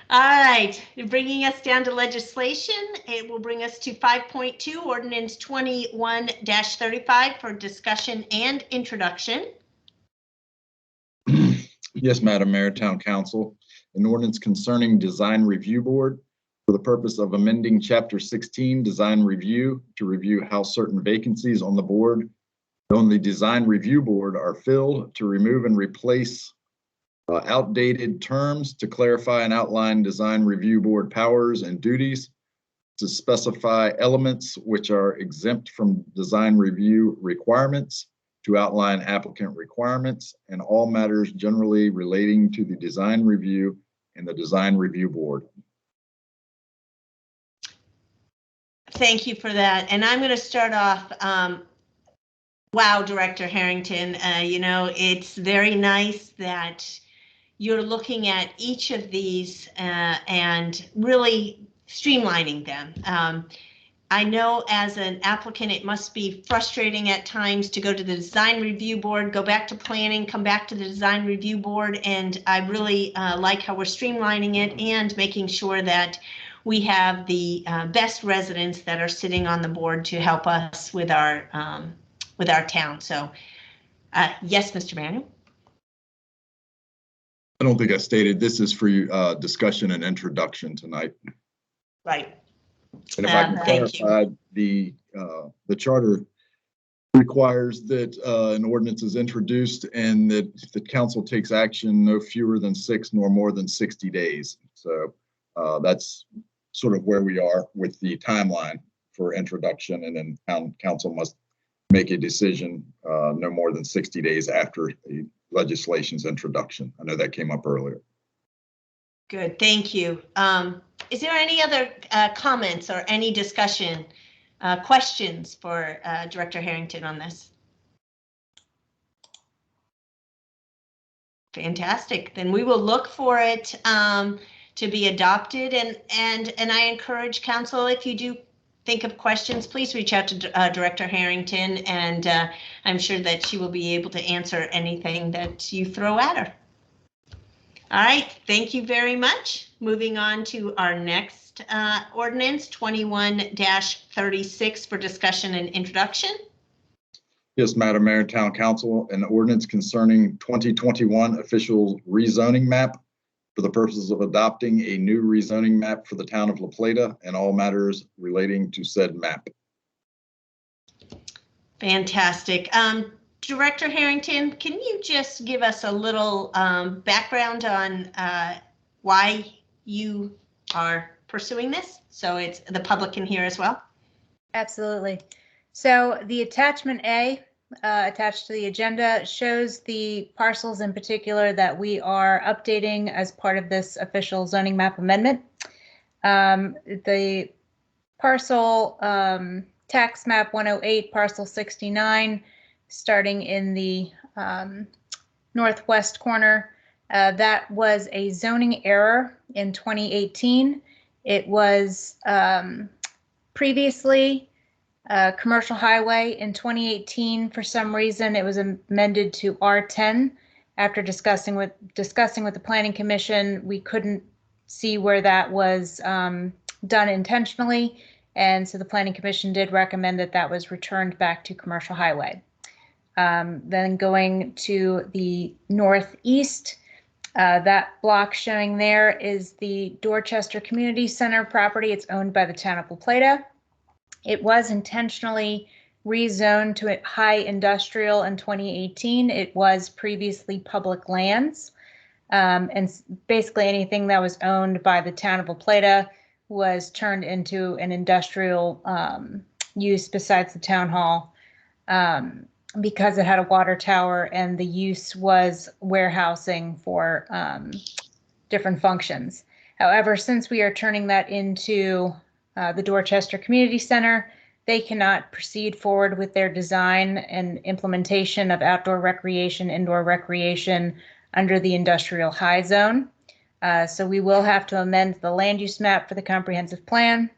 All right, bringing us down to legislation. It will bring us to 5.2, Ordinance 21-35 for discussion and introduction. Yes, Madam Mayor, Town Council, an ordinance concerning Design Review Board for the purpose of amending Chapter 16, Design Review, to review how certain vacancies on the board on the Design Review Board are filled, to remove and replace outdated terms, to clarify and outline Design Review Board powers and duties, to specify elements which are exempt from design review requirements, to outline applicant requirements, and all matters generally relating to the design review and the Design Review Board. Thank you for that. And I'm going to start off. Wow, Director Harrington, it's very nice that you're looking at each of these and really streamlining them. I know as an applicant, it must be frustrating at times to go to the Design Review Board, go back to planning, come back to the Design Review Board, and I really like how we're streamlining it and making sure that we have the best residents that are sitting on the board to help us with our town. So, yes, Mr. Manuel. I don't think I stated this is for discussion and introduction tonight. Right. And if I can clarify, the charter requires that an ordinance is introduced and that the council takes action no fewer than 6 nor more than 60 days. So that's sort of where we are with the timeline for introduction, and then council must make a decision no more than 60 days after the legislation's introduction. I know that came up earlier. Good, thank you. Is there any other comments or any discussion, questions for Director Harrington on this? Fantastic. Then we will look for it to be adopted, and I encourage council, if you do think of questions, please reach out to Director Harrington, and I'm sure that she will be able to answer anything that you throw at her. All right, thank you very much. Moving on to our next ordinance, 21-36 for discussion and introduction. Yes, Madam Mayor, Town Council, an ordinance concerning 2021 official rezoning map for the purposes of adopting a new rezoning map for the town of La Plata and all matters relating to said map. Fantastic. Director Harrington, can you just give us a little background on why you are pursuing this, so it's the public can hear as well? Absolutely. So the attachment A attached to the agenda shows the parcels in particular that we are updating as part of this official zoning map amendment. The parcel 10 tax map 108, parcel 69, starting in the northwest corner. That was a zoning error in 2018. It was previously commercial highway. In 2018. For some reason, it was amended to R10. After discussing with the Planning Commission, we couldn't see where that was done intentionally, and so the Planning Commission did recommend that that was returned back to commercial highway. Then going to the northeast, that block showing there is the Dorchester Community Center property. It's owned by the town of Plata. It was intentionally rezoned to high industrial in 2018. It was previously public lands. And basically anything that was owned by the town of Plata was turned into an industrial use besides the town hall, because it had a water tower and the use was warehousing for different functions. However, since we are turning that into the Dorchester Community Center, they cannot proceed forward with their design and implementation of outdoor recreation, indoor recreation under the industrial high zone. So we will have to amend the land use map for the comprehensive plan,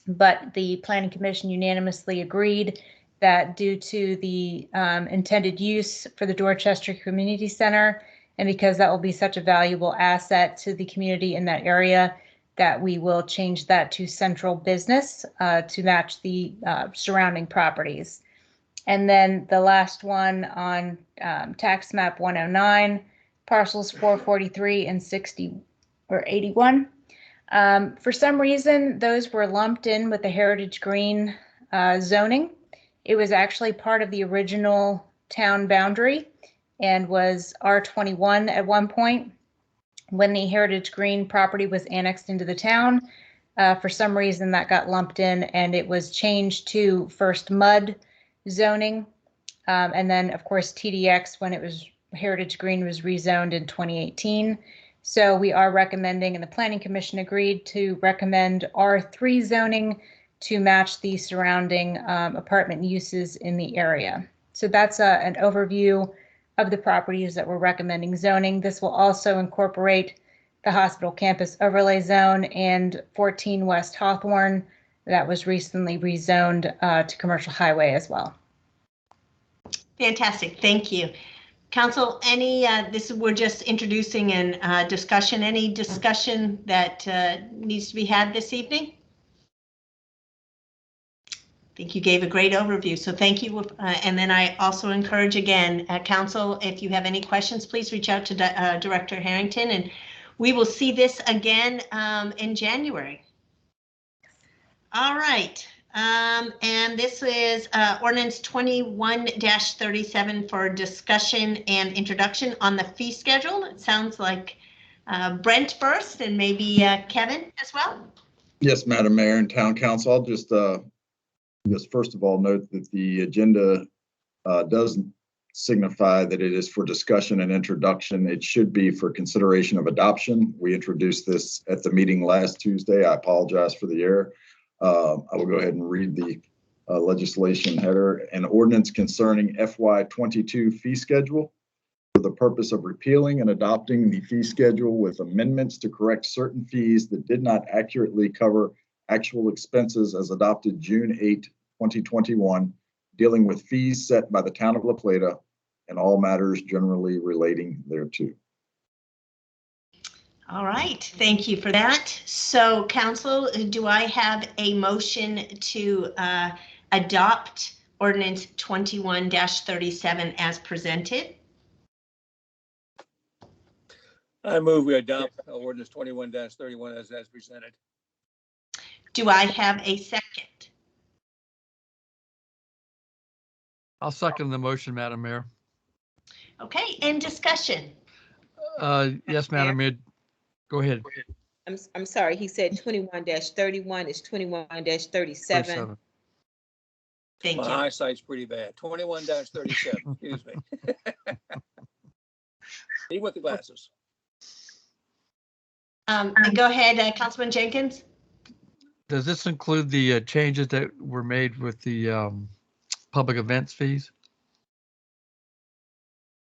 but the Planning Commission unanimously agreed that due to the intended use for the Dorchester Community Center, and because that will be such a valuable asset to the community in that area, that we will change that to central business to match the surrounding properties. And then the last one on tax map 109, parcels 443 and 60 or 81. For some reason, those were lumped in with the Heritage Green zoning. It was actually part of the original town boundary and was R21 at one point. When the Heritage Green property was annexed into the town, for some reason that got lumped in and it was changed to first MUD zoning. And then of course TDX when it was Heritage Green was rezoned in 2018. So we are recommending, and the Planning Commission agreed to recommend R3 zoning to match the surrounding apartment uses in the area. So that's an overview of the properties that we're recommending zoning. This will also incorporate the hospital campus overlay zone and 14 West Hawthorne that was recently rezoned to commercial highway as well. Fantastic, thank you. Council, any, we're just introducing and discussion, any discussion that needs to be had this evening? I think you gave a great overview, so thank you. And then I also encourage again, Council, if you have any questions, please reach out to Director Harrington, and we will see this again in January. All right, and this is Ordinance 21-37 for discussion and introduction on the fee schedule. It sounds like Brent first and maybe Kevin as well. Yes, Madam Mayor and Town Council, I'll just first of all note that the agenda does signify that it is for discussion and introduction. It should be for consideration of adoption. We introduced this at the meeting last Tuesday. I apologize for the error. I will go ahead and read the legislation header. An ordinance concerning FY22 fee schedule for the purpose of repealing and adopting the fee schedule with amendments to correct certain fees that did not accurately cover actual expenses as adopted June 8, 2021, dealing with fees set by the town of La Plata and all matters generally relating thereto. All right, thank you for that. So Council, do I have a motion to adopt Ordinance 21-37 as presented? I move we adopt Ordinance 21-31 as presented. Do I have a second? I'll second the motion, Madam Mayor. Okay, and discussion. Yes, Madam Mayor. Go ahead. I'm sorry, he said 21-31 is 21-37. Thank you. My eyesight's pretty bad. 21-37, excuse me. Even with the glasses. Go ahead, Councilman Jenkins. Does this include the changes that were made with the public events fees?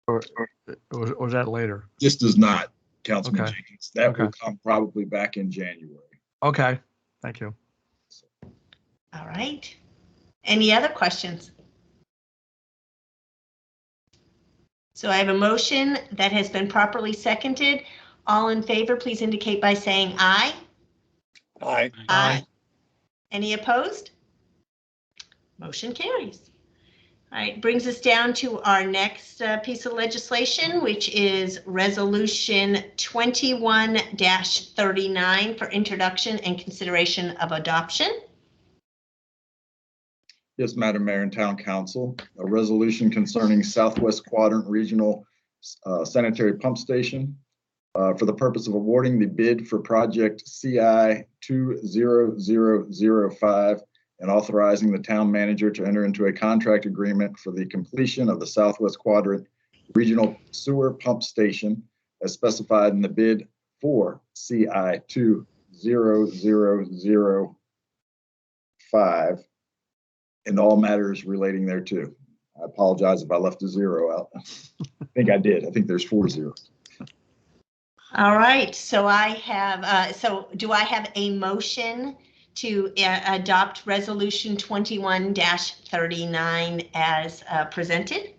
Or is that later? This does not, Councilman Okay. Jenkins. That Okay. will come probably back in January. Okay, thank you. All right. Any other questions? So I have a motion that has been properly seconded. All in favor, please indicate by saying aye. Aye. Aye. Any opposed? Motion carries. All right, brings us down to our next piece of legislation, which is Resolution 21-39 for introduction and consideration of adoption. Yes, Madam Mayor and Town Council, a resolution concerning Southwest Quadrant Regional Sanitary Pump Station for the purpose of awarding the bid for project CI 20005 and authorizing the town manager to enter into a contract agreement for the completion of the Southwest Quadrant Regional Sewer Pump Station as specified in the bid for CI 20005 and all matters relating thereto. I apologize if I left a zero out. I think I did. I think there's 4 zeros. All right, so I have, do I have a motion to adopt Resolution 21-39 as presented?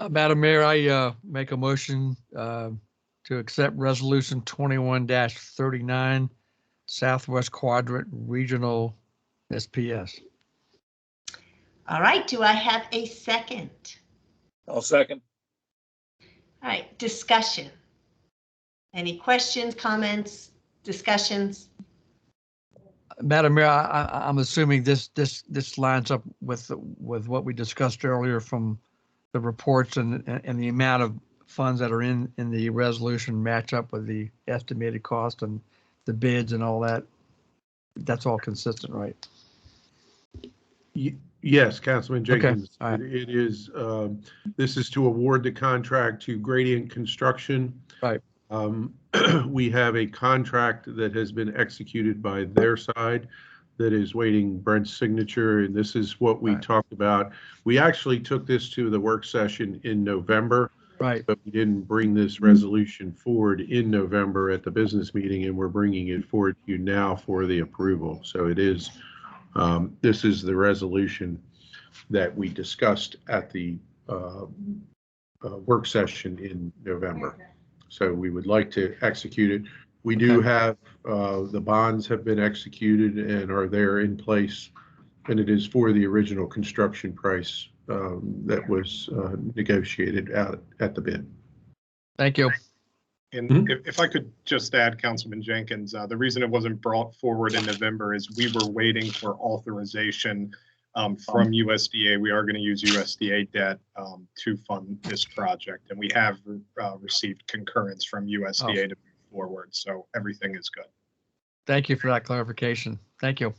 Madam Mayor, I make a motion to accept Resolution 21-39, Southwest Quadrant Regional SPS. All right, do I have a second? I'll second. All right, discussion. Any questions, comments, discussions? Madam Mayor, I'm assuming this lines up with what we discussed earlier from the reports and the amount of funds that are in the resolution match up with the estimated cost and the bids and all that. That's all consistent, right? Yes, Councilman Jenkins. Okay. All right. It is, this is to award the contract to Gradient Construction. Right. We have a contract that has been executed by their side that is waiting Brent's signature, and this is what we talked about. We actually took this to the work session in November. Right. But we didn't bring this resolution forward in November at the business meeting, and we're bringing it forward to you now for the approval. So it is, this is the resolution that we discussed at the work session in November. So we would like to execute it. We do have, the bonds have been executed and are there in place, and it is for the original construction price that was negotiated out at the bid. Thank you. And if I could just add, Councilman Jenkins, the reason it wasn't brought forward in November is we were waiting for authorization from USDA. We are going to use USDA debt to fund this project, and we have received concurrence from USDA to move forward. So everything is good. Thank you for that clarification. Thank you.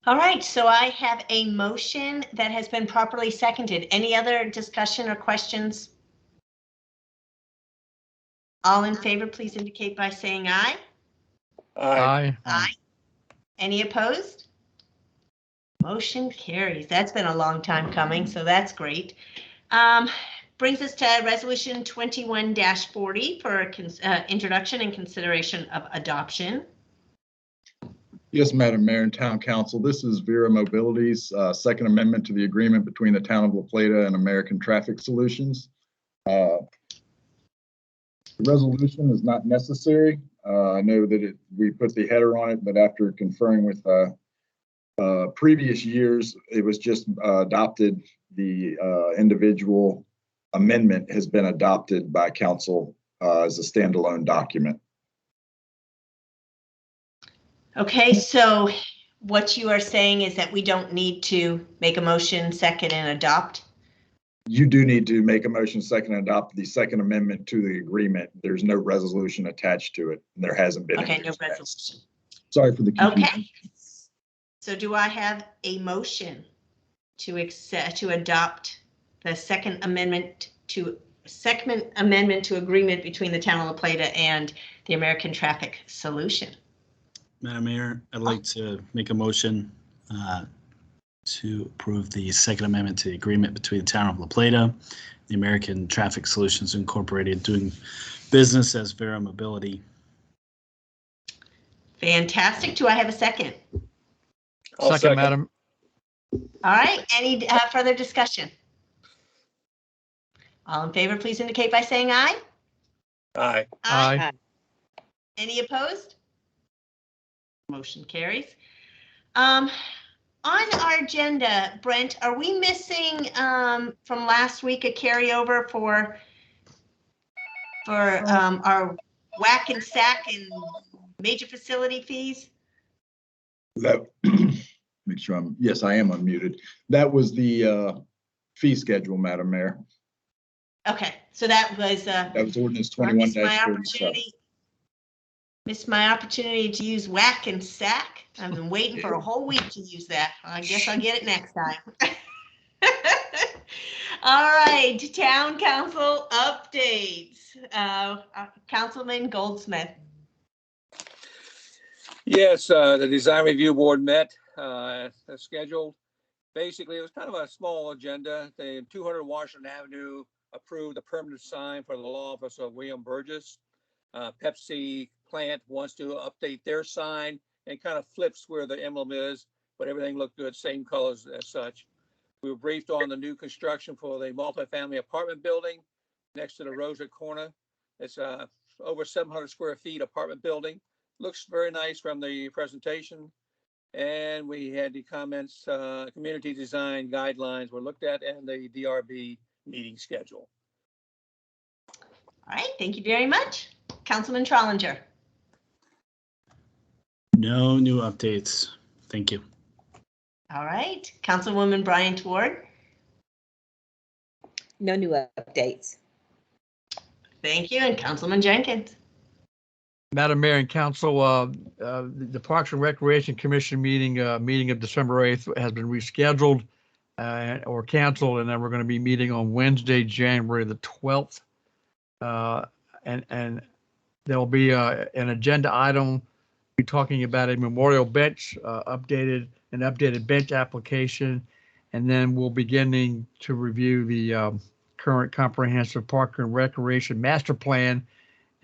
All right, so I have a motion that has been properly seconded. Any other discussion or questions? All in favor, please indicate by saying aye. Aye. Aye. Any opposed? Motion carries. That's been a long time coming, so that's great. Brings us to Resolution 21-40 for introduction and consideration of adoption. Yes, Madam Mayor and Town Council, this is Vera Mobility's second amendment to the agreement between the Town of La Plata and American Traffic Solutions. The resolution is not necessary. I know that we put the header on it, but after conferring with previous years, it was just adopted. The individual amendment has been adopted by council as a standalone document. Okay, so what you are saying is that we don't need to make a motion, second, and adopt? You do need to make a motion, second, and adopt the second amendment to the agreement. There's no resolution attached to it. And there hasn't been. Okay, no resolution. Sorry for the confusion. Okay. So do I have a motion to adopt the second amendment to second amendment to agreement between the town of La Plata and the American Traffic Solution. Madam Mayor, I'd like to make a motion to approve the Second Amendment to the agreement between the town of La Plata, the American Traffic Solutions Incorporated, doing business as Vera Mobility. Fantastic. Do I have a second? Second, Madam. All right. Any further discussion? All in favor, please indicate by saying aye. Aye. Aye. Any opposed? Motion carries. On our agenda, Brent, are we missing from last week a carryover for our whack and sack and major facility fees? Make sure yes, I am unmuted. That was the fee schedule, Madam Mayor. Okay, so that was Ordinance 21-37. Missed my opportunity to use whack and sack. I've been waiting for a whole week to use that. I guess I'll get it next time. All right, town council updates. Councilman Goldsmith. Yes, the design review board met as scheduled. Basically, it was kind of a small agenda. The 200 Washington Avenue approved a permanent sign for the law office of William Burgess. Pepsi plant wants to update their sign and kind of flips where the emblem is, but everything looked good, same colors as such. We were briefed on the new construction for the multifamily apartment building next to the Rosa Corner. It's over 700 square feet apartment building. Looks very nice from the presentation. And we had the comments, community design guidelines were looked at, and the DRB meeting schedule. All right, thank you very much. Councilman Trollinger. No new updates. Thank you. All right, Councilwoman Bryant Ward. No new updates. Thank you, and Councilman Jenkins. Madam Mayor and Council, the Parks and Recreation Commission meeting of December 8th has been rescheduled or canceled, and then we're going to be meeting on Wednesday, January the 12th. And there will be an agenda item. We're talking about a memorial bench, updated bench application, and then we'll beginning to review the current comprehensive park and recreation master plan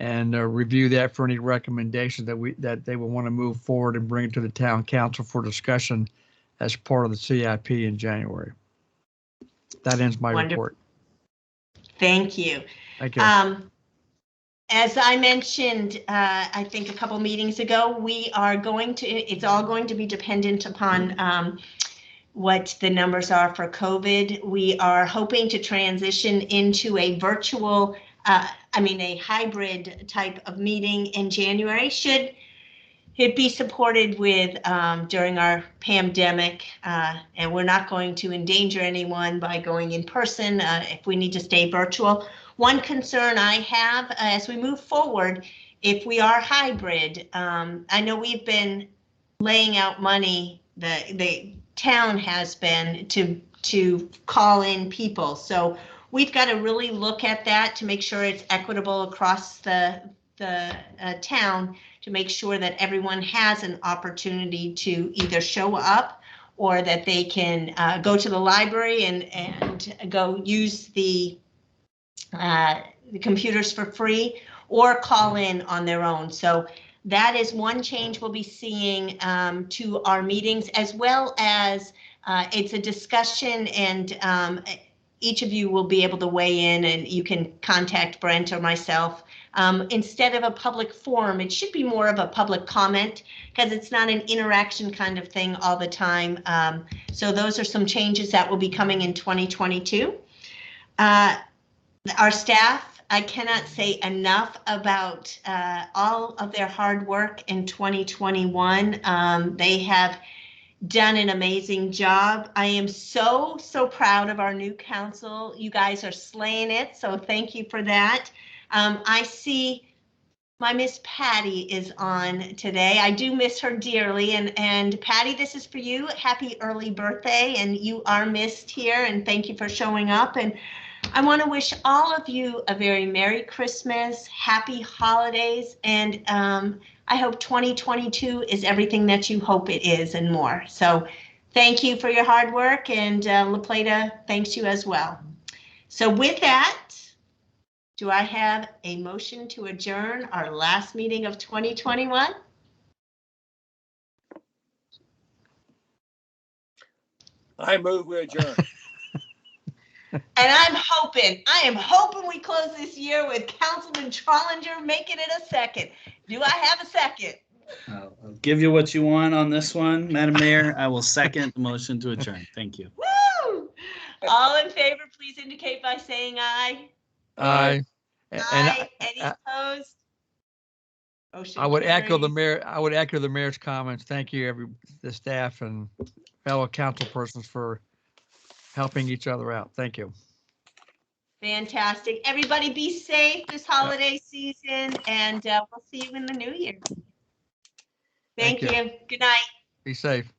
and review that for any recommendations that they will want to move forward and bring it to the town council for discussion as part of the CIP in January. That ends my report. Thank you. Thank you. As I mentioned, I think a couple meetings ago, it's all going to be dependent upon what the numbers are for COVID. We are hoping to transition into a virtual, a hybrid type of meeting in January. Should it be supported with during our pandemic, and we're not going to endanger anyone by going in person if we need to stay virtual. One concern I have as we move forward, if we are hybrid, I know we've been laying out money, the town has been to call in people. So we've got to really look at that to make sure it's equitable across the town, to make sure that everyone has an opportunity to either show up or that they can go to the library and go use the computers for free or call in on their own. So that is one change we'll be seeing to our meetings, as well as it's a discussion, and each of you will be able to weigh in, and you can contact Brent or myself. Instead of a public forum, it should be more of a public comment, because it's not an interaction kind of thing all the time. So those are some changes that will be coming in 2022. Our staff, I cannot say enough about all of their hard work in 2021. They have done an amazing job. I am so proud of our new council. You guys are slaying it, so thank you for that. I see my Miss Patty is on today. I do miss her dearly, and Patty, this is for you. Happy early birthday, and you are missed here, and thank you for showing up. And I want to wish all of you a very Merry Christmas, Happy Holidays, and I hope 2022 is everything that you hope it is and more. So thank you for your hard work, and La Plata thanks you as well. So with that, do I have a motion to adjourn our last meeting of 2021? I move we adjourn. And I am hoping we close this year with Councilman Trollinger making it a second. Do I have a second? I'll give you what you want on this one, Madam Mayor. I will second the motion to adjourn. Thank you. Woo! All in favor, please indicate by saying aye. Aye. Aye. Any opposed? Motion I would echo the carries. mayor. I would echo the mayor's comments. Thank you, the staff and fellow council persons for helping each other out. Thank you. Fantastic. Everybody be safe this holiday season, and we'll see you in the new year. Thank you. Good night. Be safe.